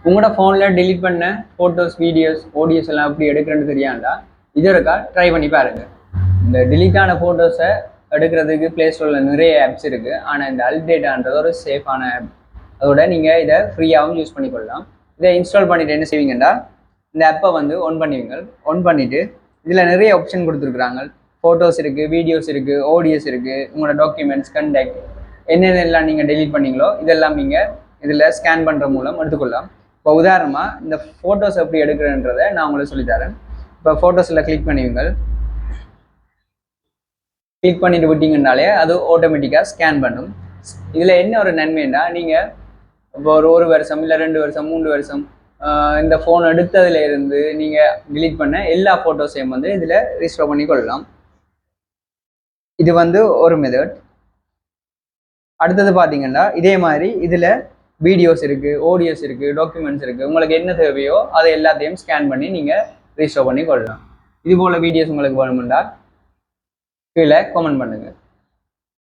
உங்களோட ஃபோனில் டெலிட் பண்ண ஃபோட்டோஸ், வீடியோஸ், ஆடியோஸ் எல்லாம் எப்படி எடுக்கிறேன்னு தெரியாண்டா இது இருக்கா ட்ரை பண்ணி பாருங்கள். இந்த டெலிட்டான ஃபோட்டோஸை எடுக்கிறதுக்கு ப்ளே ஸ்டோரில் நிறைய ஆப்ஸ் இருக்குது. ஆனால் இந்த அல்டேட்டான்றது ஒரு சேஃபான ஆப். அதோட நீங்கள் இதை ஃப்ரீயாகவும் யூஸ் பண்ணிக்கொள்ளலாம். இதை இன்ஸ்டால் பண்ணிவிட்டு என்ன செய்வீங்கன்னா இந்த ஆப்பை வந்து ஒன் பண்ணுவீங்க. ஒன் பண்ணிவிட்டு இதில் நிறைய ஆப்ஷன் கொடுத்துருக்குறாங்க. ஃபோட்டோஸ் இருக்குது, வீடியோஸ் இருக்குது, ஆடியோஸ் இருக்குது, உங்களோட டாக்குமெண்ட்ஸ், கண்டெக்ட் என்னென்னலாம் நீங்கள் டெலிட் பண்ணீங்களோ இதெல்லாம் நீங்கள் இதில் ஸ்கேன் பண்ணுற மூலம் எடுத்துக்கொள்ளலாம். இப்போ உதாரணமாக இந்த ஃபோட்டோஸ் எப்படி எடுக்கிறேன்றதை நான் உங்களுக்கு சொல்லித்தரேன். இப்போ ஃபோட்டோஸில் கிளிக் பண்ணுவீங்க. கிளிக் பண்ணிட்டு விட்டீங்கன்னாலே அது ஆட்டோமேட்டிக்காக ஸ்கேன் பண்ணும். இதில் என்ன ஒரு நன்மைன்னா நீங்கள் இப்போ ஒரு வருஷம் இல்லை 2 வருஷம் 3 வருஷம் இந்த ஃபோன் எடுத்ததுல இருந்து நீங்கள் டிலீட் பண்ண எல்லா ஃபோட்டோஸையும் வந்து இதில் ரீஸ்டோர் பண்ணி கொள்ளலாம். இது வந்து ஒரு மெத்தட். அடுத்தது பார்த்தீங்கன்னா இதே மாதிரி இதில் வீடியோஸ் இருக்குது, ஆடியோஸ் இருக்குது, டாக்குமெண்ட்ஸ் இருக்குது. உங்களுக்கு என்ன தேவையோ அதை எல்லாத்தையும் ஸ்கேன் பண்ணி நீங்கள் ரீஸ்டோர் பண்ணி கொள்ளலாம். இது போல் வீடியோஸ் உங்களுக்கு வேணுமென்றால் கீழே கமெண்ட் பண்ணுங்கள்.